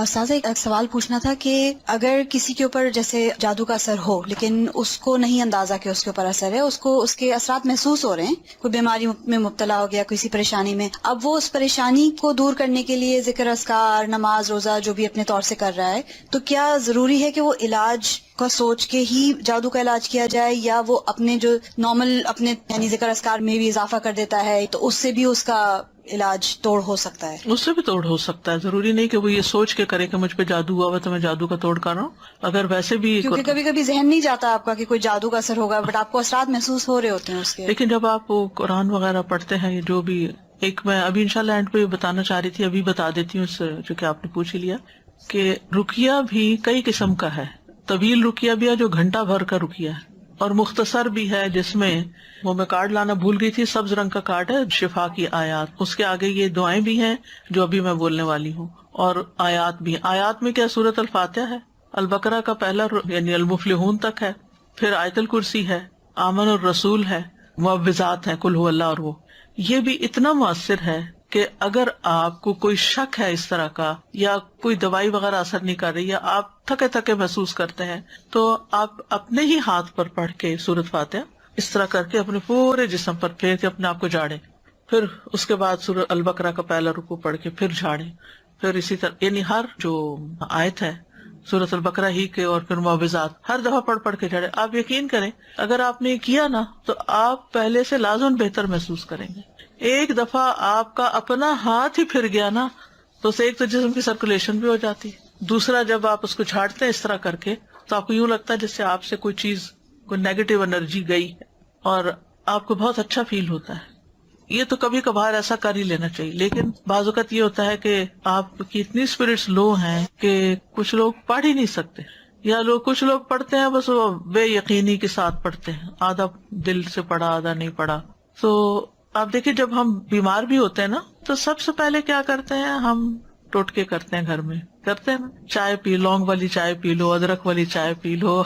سازا ایک سوال پوچھنا تھا کہ اگر کسی کے اوپر جیسے جادو کا اثر ہو لیکن اس کو نہیں اندازہ کہ اس کے اوپر اثر ہے، اس کو اس کے اثرات محسوس ہو رہے ہیں، کوئی بیماری میں مبتلا ہو گیا، کسی پریشانی میں، اب وہ اس پریشانی کو دور کرنے کے لیے ذکر اذکار، نماز، روزہ جو بھی اپنے طور سے کر رہا ہے، تو کیا ضروری ہے کہ وہ علاج کا سوچ کے ہی جادو کا علاج کیا جائے، یا وہ اپنے جو نارمل اپنے یعنی ذکر اذکار میں بھی اضافہ کر دیتا ہے تو اس سے بھی اس کا علاج توڑ ہو سکتا ہے؟ اس سے بھی توڑ ہو سکتا ہے، ضروری نہیں کہ وہ یہ سوچ کے کرے کہ مجھ پہ جادو ہوا ہوا تو میں جادو کا توڑ کر رہا ہوں۔ اگر ویسے بھی، کیونکہ کبھی کبھی ذہن نہیں جاتا آپ کا کہ کوئی جادو کا اثر ہوگا، بٹ آپ کو اثرات محسوس ہو رہے ہوتے ہیں اس کے۔ لیکن جب آپ وہ قرآن وغیرہ پڑھتے ہیں، جو بھی ایک میں ابھی انشاءاللہ اینڈ پہ بتانا چاہ رہی تھی، ابھی بتا دیتی ہوں، اس سے جو کہ آپ نے پوچھ ہی لیا، کہ رقیہ بھی کئی قسم کا ہے۔ طویل رقیہ بھی ہے جو گھنٹہ بھر کا رقیہ ہے، اور مختصر بھی ہے جس میں وہ میں کارڈ لانا بھول گئی تھی، سبز رنگ کا کارڈ ہے، شفا کی آیات، اس کے آگے یہ دعائیں بھی ہیں جو ابھی میں بولنے والی ہوں، اور آیات بھی۔ آیات میں کیا سورۃ الفاتحہ ہے، البقرہ کا پہلا یعنی المفلحون تک ہے، پھر آیت الکرسی ہے، آمن الرسول ہے، معوذات ہے، قل هو اللہ، اور وہ یہ بھی اتنا مؤثر ہے کہ اگر آپ کو کوئی شک ہے اس طرح کا، یا کوئی دوائی وغیرہ اثر نہیں کر رہی، یا آپ تھکے تھکے محسوس کرتے ہیں، تو آپ اپنے ہی ہاتھ پر پڑھ کے سورۃ فاتحہ اس طرح کر کے اپنے پورے جسم پر پھیر کے اپنے آپ کو جھاڑیں، پھر اس کے بعد سورۃ البقرہ کا پہلا رکوع پڑھ کے پھر جھاڑیں، پھر اسی طرح یعنی ہر جو آیت ہے سورۃ البقرہ ہی کے، اور پھر معوذات ہر دفعہ پڑھ کے جھاڑیں۔ آپ یقین کریں اگر آپ نے کیا نا تو آپ پہلے سے لازم بہتر محسوس کریں گے۔ ایک دفعہ آپ کا اپنا ہاتھ ہی پھر گیا نا تو اسے ایک تو جسم کی سرکولیشن بھی ہو جاتی، دوسرا جب آپ اس کو جھاڑتے ہیں اس طرح کر کے تو آپ کو یوں لگتا ہے جس سے آپ سے کوئی چیز، کوئی نیگیٹو انرجی گئی ہے، اور آپ کو بہت اچھا فیل ہوتا ہے۔ یہ تو کبھی کبھار ایسا کر ہی لینا چاہیے، لیکن بعض اوقات یہ ہوتا ہے کہ آپ کی اتنی اسپرٹس لو ہیں کہ کچھ لوگ پڑھ ہی نہیں سکتے، یا کچھ لوگ پڑھتے ہیں بس وہ بے یقینی کے ساتھ پڑھتے ہیں، آدھا دل سے پڑھا آدھا نہیں پڑھا۔ تو آپ دیکھیں جب ہم بیمار بھی ہوتے ہیں نا تو سب سے پہلے کیا کرتے ہیں، ہم ٹوٹکے کرتے ہیں، گھر میں کرتے ہیں نا، چائے پی، لونگ والی چائے پی لو، ادرک والی چائے پی لو،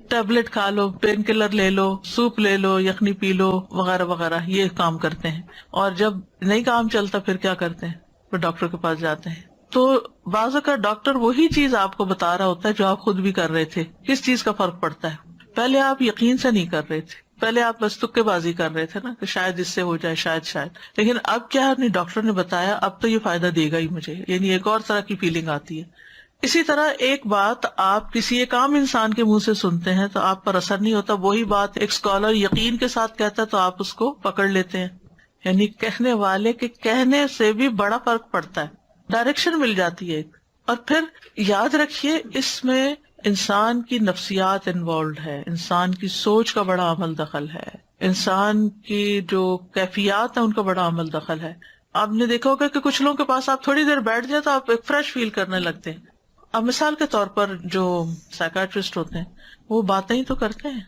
ٹیبلٹ کھا لو، پین کلر لے لو، سوپ لے لو، یخنی پی لو، وغیرہ وغیرہ، یہ کام کرتے ہیں۔ اور جب نہیں کام چلتا پھر کیا کرتے ہیں، پھر ڈاکٹر کے پاس جاتے ہیں۔ تو بعض اوقات ڈاکٹر وہی چیز آپ کو بتا رہا ہوتا ہے جو آپ خود بھی کر رہے تھے۔ کس چیز کا فرق پڑتا ہے، پہلے آپ یقین سے نہیں کر رہے تھے، پہلے آپ بس تکے بازی کر رہے تھے نا کہ شاید اس سے ہو جائے، شاید، لیکن اب کیا ہے، ڈاکٹر نے بتایا اب تو یہ فائدہ دے گا ہی مجھے، یعنی ایک اور طرح کی فیلنگ آتی ہے۔ اسی طرح ایک بات آپ کسی ایک عام انسان کے منہ سے سنتے ہیں تو آپ پر اثر نہیں ہوتا، وہی بات ایک اسکالر یقین کے ساتھ کہتا ہے تو آپ اس کو پکڑ لیتے ہیں، یعنی کہنے والے کے کہنے سے بھی بڑا فرق پڑتا ہے، ڈائریکشن مل جاتی ہے ایک۔ اور پھر یاد رکھیے اس میں انسان کی نفسیات انوالوڈ ہے، انسان کی سوچ کا بڑا عمل دخل ہے، انسان کی جو کیفیات ہیں ان کا بڑا عمل دخل ہے۔ آپ نے دیکھا ہوگا کہ کچھ لوگوں کے پاس آپ تھوڑی دیر بیٹھ جائے تو آپ ایک فریش فیل کرنے لگتے ہیں۔ اب مثال کے طور پر جو سائیکاٹرسٹ ہوتے ہیں وہ باتیں ہی تو کرتے ہیں،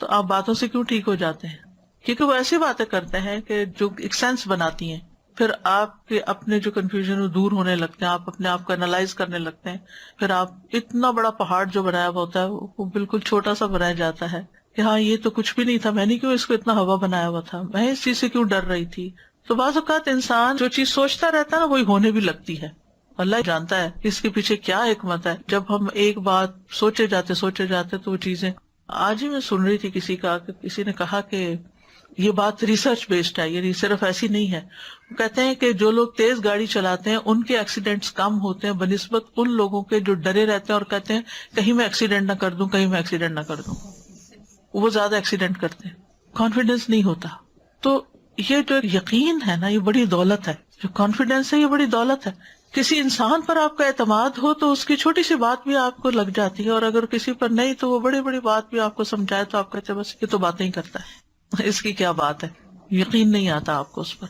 تو آپ باتوں سے کیوں ٹھیک ہو جاتے ہیں؟ کیونکہ وہ ایسی باتیں کرتے ہیں کہ جو ایک سینس بناتی ہیں، پھر آپ کے اپنے جو کنفیوژن وہ دور ہونے لگتے ہیں، آپ اپنے آپ کو انالائز کرنے لگتے ہیں، پھر آپ اتنا بڑا پہاڑ جو بنایا ہوا ہوتا ہے وہ بالکل چھوٹا سا بنایا جاتا ہے کہ ہاں یہ تو کچھ بھی نہیں تھا، میں نے کیوں اس کو اتنا ہوا بنایا ہوا تھا، میں اس چیز سے کیوں ڈر رہی تھی۔ تو بعض اوقات انسان جو چیز سوچتا رہتا ہے نا وہی ہونے بھی لگتی ہے، اللہ جانتا ہے اس کے پیچھے کیا حکمت ہے۔ جب ہم ایک بات سوچے جاتے تو وہ چیزیں، آج ہی میں سن رہی تھی کسی کا کہ کسی نے کہا کہ یہ بات ریسرچ بیسڈ ہے، یعنی صرف ایسی نہیں ہے۔ وہ کہتے ہیں کہ جو لوگ تیز گاڑی چلاتے ہیں ان کے ایکسیڈنٹس کم ہوتے ہیں بنسبت ان لوگوں کے جو ڈرے رہتے ہیں اور کہتے ہیں کہیں میں ایکسیڈنٹ نہ کر دوں، وہ زیادہ ایکسیڈنٹ کرتے ہیں، کانفیڈینس نہیں ہوتا۔ تو یہ جو یقین ہے نا یہ بڑی دولت ہے، جو کانفیڈینس ہے یہ بڑی دولت ہے کسی انسان پر آپ کا اعتماد ہو تو اس کی چھوٹی سی بات بھی آپ کو لگ جاتی ہے، اور اگر کسی پر نہیں تو وہ بڑی بڑی بات بھی آپ کو سمجھائے تو آپ کہتے ہیں بس یہ تو باتیں ہی کرتا ہے، اس کی کیا بات ہے، یقین نہیں آتا آپ کو اس پر۔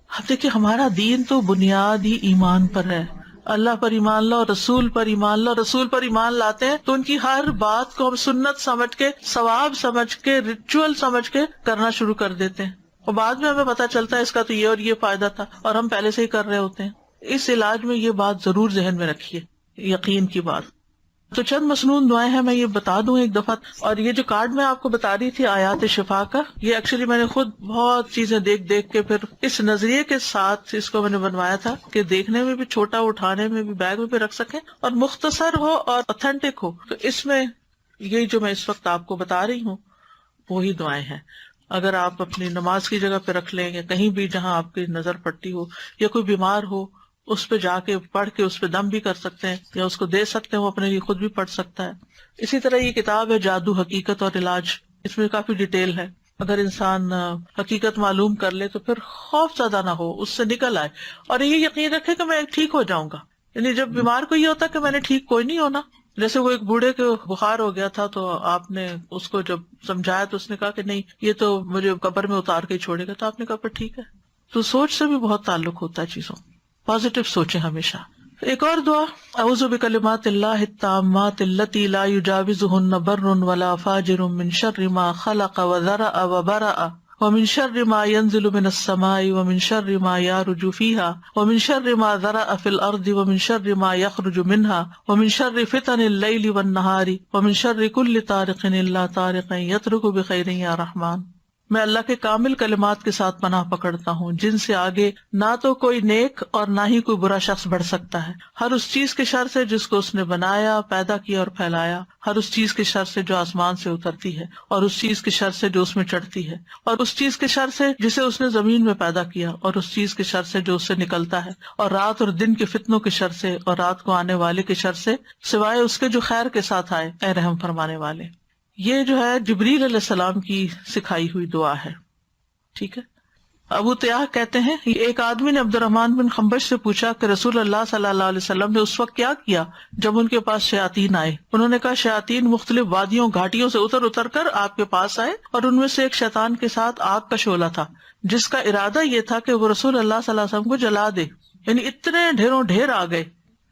اب دیکھیے ہمارا دین تو بنیاد ہی ایمان پر ہے، اللہ پر ایمان لاؤ، رسول پر ایمان لاؤ، رسول پر ایمان لاتے ہیں تو ان کی ہر بات کو ہم سنت سمجھ کے، ثواب سمجھ کے، ریچول سمجھ کے کرنا شروع کر دیتے ہیں، اور بعد میں ہمیں پتا چلتا ہے اس کا تو یہ اور یہ فائدہ تھا، اور ہم پہلے سے ہی کر رہے ہوتے ہیں۔ اس علاج میں یہ بات ضرور ذہن میں رکھیے، یقین کی بات۔ تو چند مسنون دعائیں ہیں، میں یہ بتا دوں ایک دفعہ، اور یہ جو کارڈ میں آپ کو بتا رہی تھی آیات شفا کا، یہ ایکچولی میں نے خود بہت چیزیں دیکھ دیکھ کے پھر اس نظریے کے ساتھ اس کو میں نے بنوایا تھا کہ دیکھنے میں بھی چھوٹا، اٹھانے میں بھی، بیگ میں بھی رکھ سکیں، اور مختصر ہو اور اوتھینٹک ہو۔ تو اس میں یہ جو میں اس وقت آپ کو بتا رہی ہوں وہی دعائیں ہیں، اگر آپ اپنی نماز کی جگہ پہ رکھ لیں، یا کہیں بھی جہاں آپ کی نظر پڑتی ہو، یا کوئی بیمار ہو اس پہ جا کے پڑھ کے اس پہ دم بھی کر سکتے ہیں، یا اس کو دے سکتے ہیں، وہ اپنے لیے خود بھی پڑھ سکتا ہے۔ اسی طرح یہ کتاب ہے جادو، حقیقت اور علاج، اس میں کافی ڈیٹیل ہے، اگر انسان حقیقت معلوم کر لے تو پھر خوف زیادہ نہ ہو، اس سے نکل آئے، اور یہ یقین رکھے کہ میں ٹھیک ہو جاؤں گا۔ یعنی جب بیمار کو یہ ہوتا کہ میں نے ٹھیک کوئی نہیں ہونا، جیسے وہ ایک بوڑھے کے بخار ہو گیا تھا تو آپ نے اس کو جب سمجھایا تو اس نے کہا کہ نہیں یہ تو مجھے قبر میں اتار کے ہی چھوڑے گا، تو آپ نے کہا پھر ٹھیک ہے۔ تو سوچ سے بھی بہت تعلق ہوتا ہے چیزوں، پازیٹو سوچیں ہمیشہ۔ ایک اور دعا، اعوذ بکلمات اللہ التامات التی لا یجاوزہن بر ولا فاجر من شر ما خلق وذرأ وبرأ ومن شر ما ينزل من السماء ومن شر ما يعرج فيها ومن شر ما ذرأ في الأرض ومن شر ما يخرج منها ومن شر فتن الليل والنهار ومن شر كل طارق إلا طارق يطرق بخير يا رحمن۔ میں اللہ کے کامل کلمات کے ساتھ پناہ پکڑتا ہوں جن سے آگے نہ تو کوئی نیک اور نہ ہی کوئی برا شخص بڑھ سکتا ہے، ہر اس چیز کے شر سے جس کو اس نے بنایا، پیدا کیا اور پھیلایا، ہر اس چیز کے شر سے جو آسمان سے اترتی ہے، اور اس چیز کے شر سے جو اس میں چڑھتی ہے، اور اس چیز کے شر سے جسے اس نے زمین میں پیدا کیا، اور اس چیز کے شر سے جو اس سے نکلتا ہے، اور رات اور دن کے فتنوں کے شر سے، اور رات کو آنے والے کے شر سے، سوائے اس کے جو خیر کے ساتھ آئے، اے رحم فرمانے والے۔ یہ جو ہے جبریل علیہ السلام کی سکھائی ہوئی دعا ہے، ٹھیک ہے۔ ابو طیاح کہتے ہیں ایک آدمی نے عبد الرحمن بن خنبش سے پوچھا کہ رسول اللہ صلی اللہ علیہ وسلم نے اس وقت کیا کیا جب ان کے پاس شیاطین آئے؟ انہوں نے کہا شیاطین مختلف وادیوں گھاٹیوں سے اتر کر آپ کے پاس آئے، اور ان میں سے ایک شیطان کے ساتھ آگ کا شعلہ تھا جس کا ارادہ یہ تھا کہ وہ رسول اللہ صلی اللہ علیہ وسلم کو جلا دے، یعنی اتنے ڈھیروں ڈھیر آ گئے،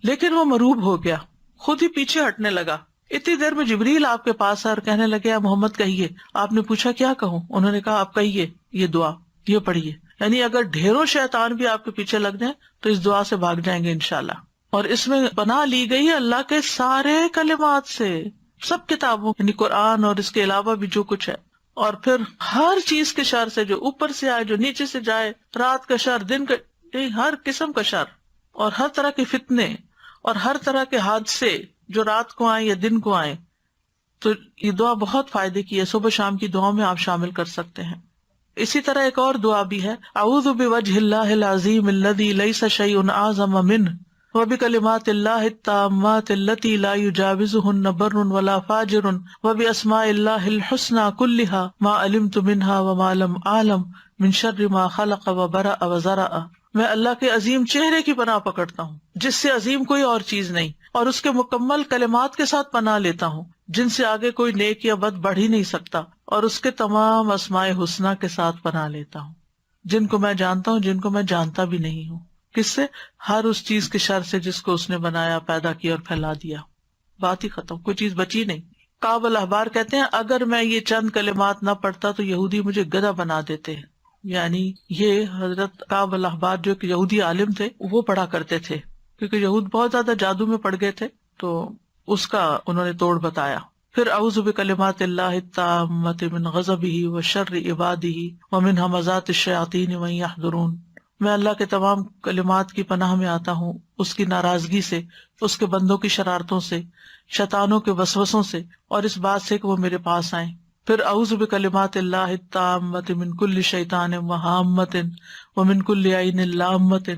لیکن وہ مروب ہو گیا، خود ہی پیچھے ہٹنے لگا۔ اتنی دیر میں جبریل آپ کے پاس آئے اور کہنے لگے اے محمد کہیے۔ آپ نے پوچھا کیا کہوں؟ انہوں نے کہا آپ کہیے یہ دعا، یہ پڑھیے، یعنی اگر ڈھیروں شیطان بھی آپ کے پیچھے لگ جائیں تو اس دعا سے بھاگ جائیں گے انشاءاللہ۔ اور اس میں پناہ لی گئی ہے اللہ کے سارے کلمات سے، سب کتابوں یعنی قرآن اور اس کے علاوہ بھی جو کچھ ہے، اور پھر ہر چیز کے شر سے، جو اوپر سے آئے، جو نیچے سے جائے، رات کا شر، دن کا، ہر قسم کا شر، اور ہر طرح کے فتنے اور ہر طرح کے حادثے جو رات کو آئیں یا دن کو آئیں۔ تو یہ دعا بہت فائدے کی ہے، صبح شام کی دعاؤں میں آپ شامل کر سکتے ہیں۔ اسی طرح ایک اور دعا بھی ہے، اعوذ بوجہ اللہ العظیم الذی لیس شیء اعظم منہ وبکلمات اللہ التامات التی لا یجاوزہن بر ولا فاجر وباسماء اللہ الحسنی کلہا ما علمت منہا وما لم اعلم من شر ما خلق وبرأ وذرأ۔ میں اللہ کے عظیم چہرے کی پناہ پکڑتا ہوں جس سے عظیم کوئی اور چیز نہیں، اور اس کے مکمل کلمات کے ساتھ پناہ لیتا ہوں جن سے آگے کوئی نیک یا بد بڑھ ہی نہیں سکتا، اور اس کے تمام اسماء حسنہ کے ساتھ پناہ لیتا ہوں جن کو میں جانتا ہوں، جن کو میں جانتا بھی نہیں ہوں۔ کس سے؟ ہر اس چیز کے شر سے جس کو اس نے بنایا، پیدا کیا اور پھیلا دیا۔ بات ہی ختم، کوئی چیز بچی نہیں۔ کعب الاحبار کہتے ہیں اگر میں یہ چند کلمات نہ پڑھتا تو یہودی مجھے گدھا بنا دیتے، یعنی یہ حضرت کعب الاحبار جو کہ یہودی عالم تھے وہ پڑھا کرتے تھے، کیونکہ یہود بہت زیادہ جادو میں پڑ گئے تھے، تو اس کا انہوں نے توڑ بتایا۔ پھر اعوذ بکلمات اللہ التامات من غضبہ وشر عبادہ ومن ہمزات الشیاطین وان یحضرون۔ میں اللہ کے تمام کلمات کی پناہ میں آتا ہوں اس کی ناراضگی سے، اس کے بندوں کی شرارتوں سے، شیطانوں کے وسوسوں سے، اور اس بات سے کہ وہ میرے پاس آئیں۔ پھر اعوذ بکلمات اللہ التامات من کل شیطان وہامۃ ومن کل عین لامۃ۔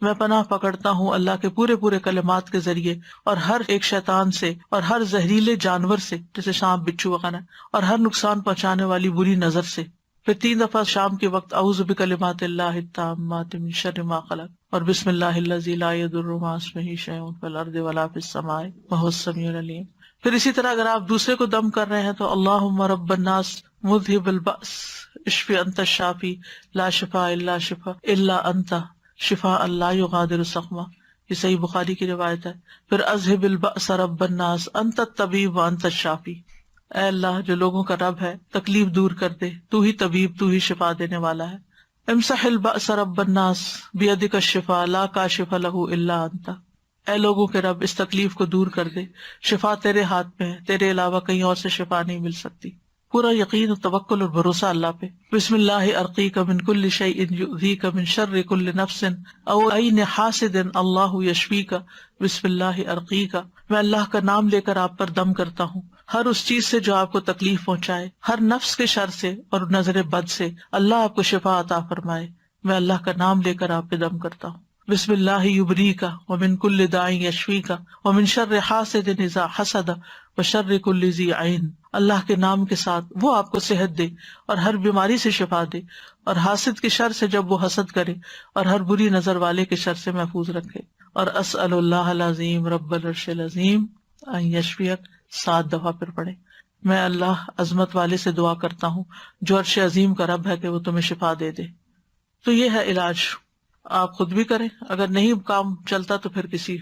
میں پناہ پکڑتا ہوں اللہ کے پورے کلمات کے ذریعے، اور ہر ایک شیطان سے، اور ہر زہریلے جانور سے جیسے سانپ، بچھو وغیرہ، اور ہر نقصان پہنچانے والی بری نظر سے۔ پھر 3 دفعہ شام کے وقت اعوذ بکلمات اللہ التامات من شر ما خلق اور بسم اللہ الذی لا یضر مع اسمہ شیء فی الارض ولا فی السماء وہو السمیع العلیم. پھر اسی طرح اگر آپ دوسرے کو دم کر رہے ہیں تو اللہم رب الناس مذہب البأس اشفی انت الشافی لا شفاء الا شفاء الا انت شفاء لا یغادر سقما، یہ صحیح بخاری کی روایت ہے. پھر اذہب البأس رب الناس انت الطبیب وانت الشافی، اے اللہ جو لوگوں کا رب ہے تکلیف دور کر دے، تو ہی طبیب، تو ہی شفا دینے والا ہے. امسح البأس رب الناس بیدک الشفاء لا کاشف لہ الا انت، اے لوگوں کے رب اس تکلیف کو دور کر دے، شفا تیرے ہاتھ میں ہے، تیرے علاوہ کہیں اور سے شفا نہیں مل سکتی. پورا یقین و توکل اور بھروسہ اللہ پہ. بسم اللہ ارقیک من کل شیء یؤذیک من شر کل نفس او عین حاسد اللہ یشفیک بسم اللہ ارقیک، میں اللہ کا نام لے کر آپ پر دم کرتا ہوں ہر اس چیز سے جو آپ کو تکلیف پہنچائے، ہر نفس کے شر سے اور نظر بد سے، اللہ آپ کو شفا عطا فرمائے. میں اللہ کا نام لے کر آپ پہ دم کرتا ہوں. بسم اللہ یبریک ومن کل داء یشفیک ومن شر حاسد اذا حسد وشر کل ذی عین، اللہ کے نام کے ساتھ وہ آپ کو صحت دے اور ہر بیماری سے شفا دے، اور حاسد کے شر سے جب وہ حسد کرے، اور ہر بری نظر والے کے شر سے محفوظ رکھے. اور اسأل اللہ العظیم رب العرش العظیم ان یشفیک 7 دفعہ پھر پڑھے. میں اللہ عظمت والے سے دعا کرتا ہوں جو عرش عظیم کا رب ہے کہ وہ تمہیں شفا دے دے. تو یہ ہے علاج، آپ خود بھی کریں، اگر نہیں کام چلتا تو پھر کسی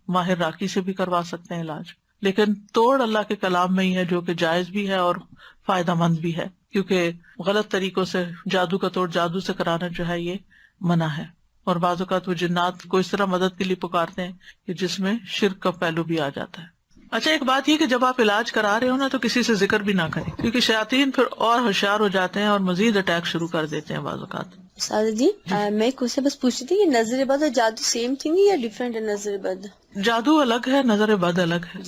ماہر راقی سے بھی کروا سکتے ہیں علاج. لیکن توڑ اللہ کے کلام میں ہی ہے جو کہ جائز بھی ہے اور فائدہ مند بھی ہے، کیونکہ غلط طریقوں سے جادو کا توڑ جادو سے کرانا جو ہے یہ منع ہے. اور بعض اوقات وہ جنات کو اس طرح مدد کے لیے پکارتے ہیں کہ جس میں شرک کا پہلو بھی آ جاتا ہے. اچھا ایک بات یہ کہ جب آپ علاج کرا رہے ہو نا تو کسی سے ذکر بھی نہ کریں، کیونکہ شیاطین پھر اور ہوشیار ہو جاتے ہیں اور مزید اٹیک شروع کر دیتے ہیں بعض اوقات. سادہ جی میں ایک کوشچن بس پوچھ رہی تھی کہ نظر بد اور جادو سیم تھنگ ہے یا ڈفرینٹ ہے؟ نظر بد جادو الگ ہے، نظر بد الگ ہے،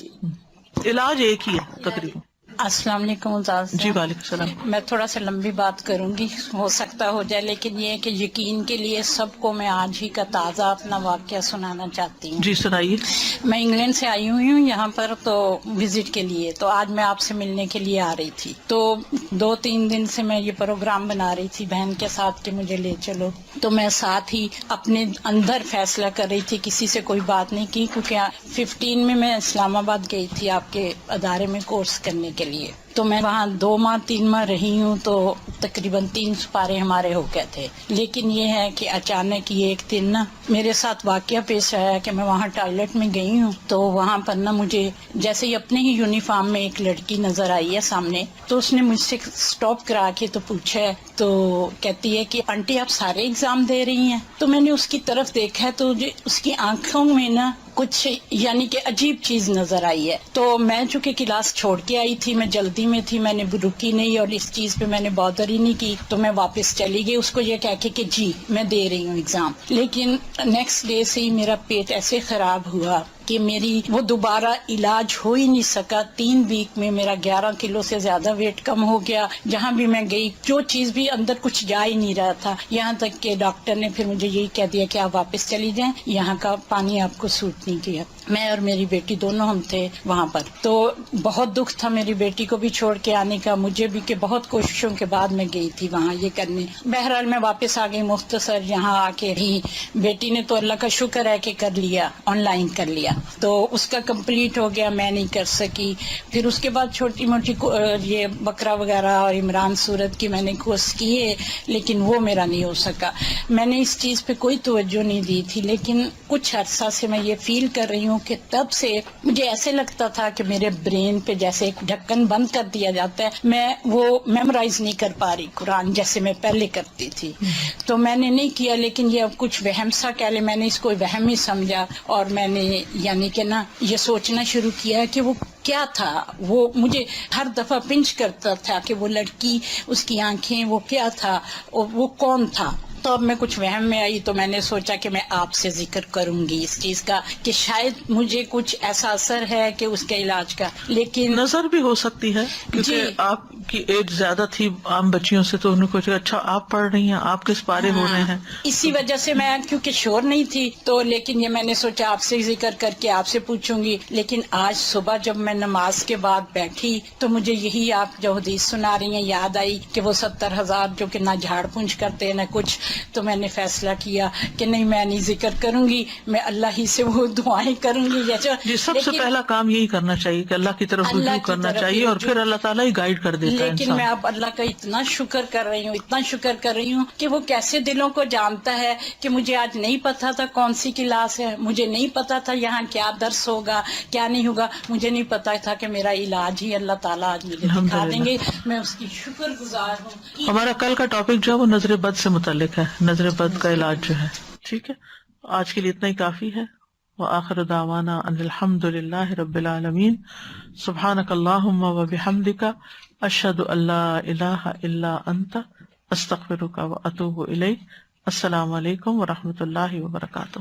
علاج ایک ہی ہے تقریباً. السلام علیکم استاذ. جی وعلیکم السلام. میں تھوڑا سا لمبی بات کروں گی، ہو سکتا ہو جائے، لیکن یہ ہے کہ یقین کے لیے سب کو میں آج ہی کا تازہ اپنا واقعہ سنانا چاہتی ہوں. جی سنائیے. میں انگلینڈ سے آئی ہوئی ہوں یہاں پر تو وزٹ کے لیے، تو آج میں آپ سے ملنے کے لیے آ رہی تھی. تو 2-3 دن سے میں یہ پروگرام بنا رہی تھی بہن کے ساتھ کہ مجھے لے چلو، تو میں ساتھ ہی اپنے اندر فیصلہ کر رہی تھی، کسی سے کوئی بات نہیں کی، کیونکہ 15 میں اسلام آباد گئی تھی آپ کے ادارے میں کورس کرنے کے لیے. تو میں وہاں 2-3 ماہ رہی ہوں، تو تقریباً 3 سپارے ہمارے ہو گئے تھے. لیکن یہ ہے کہ اچانک یہ ایک دن نا میرے ساتھ واقعہ پیش آیا کہ میں وہاں ٹوائلٹ میں گئی ہوں، تو وہاں پر نا مجھے جیسے ہی اپنے ہی یونیفارم میں ایک لڑکی نظر آئی ہے سامنے، تو اس نے مجھ سے سٹاپ کرا کے تو پوچھا ہے، تو کہتی ہے کہ آنٹی آپ سارے ایگزام دے رہی ہیں؟ تو میں نے اس کی طرف دیکھا تو اس کی آنکھوں میں نا کچھ یعنی کہ عجیب چیز نظر آئی ہے. تو میں چونکہ کلاس چھوڑ کے آئی تھی، میں جلدی میں تھی، میں نے رکی نہیں اور اس چیز پہ میں نے بادر ہی نہیں کی، تو میں واپس چلی گئی اس کو یہ کہہ کے کہ جی میں دے رہی ہوں ایگزام. لیکن نیکسٹ ڈے سے ہی میرا پیٹ ایسے خراب ہوا کہ میری وہ دوبارہ علاج ہو ہی نہیں سکا. 3 ویک میں میرا 11 کلو سے زیادہ ویٹ کم ہو گیا. جہاں بھی میں گئی جو چیز بھی اندر کچھ جا ہی نہیں رہا تھا، یہاں تک کہ ڈاکٹر نے پھر مجھے یہی کہہ دیا کہ آپ واپس چلی جائیں، یہاں کا پانی آپ کو سوٹ نہیں کیا. میں اور میری بیٹی دونوں ہم تھے وہاں پر. تو بہت دکھ تھا میری بیٹی کو بھی چھوڑ کے آنے کا، مجھے بھی، کہ بہت کوششوں کے بعد میں گئی تھی وہاں یہ کرنے. بہرحال میں واپس آ گئی مختصر. یہاں آ کے ہی بیٹی نے تو اللہ کا شکر ہے کہ کر لیا، آن لائن کر لیا، تو اس کا کمپلیٹ ہو گیا، میں نہیں کر سکی. پھر اس کے بعد چھوٹی موٹی یہ بقرہ وغیرہ اور عمران سورت کی میں نے کورس کیے، لیکن وہ میرا نہیں ہو سکا. میں نے اس چیز پہ کوئی توجہ نہیں دی تھی. لیکن کچھ عرصہ سے میں یہ فیل کر رہی ہوں کہ تب سے مجھے ایسے لگتا تھا کہ میرے برین پہ جیسے ایک ڈھکن بند کر دیا جاتا ہے، میں وہ میمورائز نہیں کر پا رہی قرآن جیسے میں پہلے کرتی تھی. تو میں نے نہیں کیا، لیکن یہ اب کچھ وہم سا کہہ لے، میں نے اس کو وہم ہی سمجھا، اور میں نے یعنی کہ نا یہ سوچنا شروع کیا کہ وہ کیا تھا. وہ مجھے ہر دفعہ پنچ کرتا تھا کہ وہ لڑکی، اس کی آنکھیں، وہ کیا تھا اور وہ کون تھا. تو اب میں کچھ وہم میں آئی تو میں نے سوچا کہ میں آپ سے ذکر کروں گی اس چیز کا کہ شاید مجھے کچھ ایسا اثر ہے کہ اس کے علاج کا. لیکن نظر بھی ہو سکتی ہے کیونکہ آپ کی ایج زیادہ تھی عام بچیوں سے، تو انہوں کو اچھا آپ پڑھ رہی ہیں، آپ کس پارے ہو رہے ہیں. اسی وجہ سے میں کیونکہ شور نہیں تھی تو لیکن یہ میں نے سوچا آپ سے ذکر کر کے آپ سے پوچھوں گی. لیکن آج صبح جب میں نماز کے بعد بیٹھی تو مجھے یہی آپ جو حدیث سنا رہی ہیں یاد آئی کہ وہ 70,000 جو کہ نہ جھاڑ پونچھ کرتے نہ کچھ. تو میں نے فیصلہ کیا کہ نہیں میں نہیں ذکر کروں گی، میں اللہ ہی سے وہ دعائیں کروں گی. جی سب سے پہلا کام یہی کرنا چاہیے کہ اللہ کی طرف رجوع کرنا چاہیے اور پھر اللہ تعالیٰ ہی گائیڈ کر دیتا ہے. لیکن میں اب اللہ کا اتنا شکر کر رہی ہوں، اتنا شکر کر رہی ہوں کہ وہ کیسے دلوں کو جانتا ہے کہ مجھے آج نہیں پتا تھا کون سی کلاس ہے، مجھے نہیں پتا تھا یہاں کیا درس ہوگا کیا نہیں ہوگا، مجھے نہیں پتا تھا کہ میرا علاج ہی اللہ تعالیٰ آج مجھے دکھا دیں گے. میں اس کی شکر گزار ہوں. ہمارا کل کا ٹاپک جو ہے وہ نظر بد سے متعلق ہے، نظر بد کا علاج جو ہے. ٹھیک ہے، آج کے لیے اتنا ہی کافی ہے. وآخر دعوانا ان الحمد للہ رب العالمین. سبحانک اللہم وبحمدک، اشہد ان لا الہ الا انت، استغفرک واتوب الیک. السلام علیکم ورحمۃ اللہ وبرکاتہ.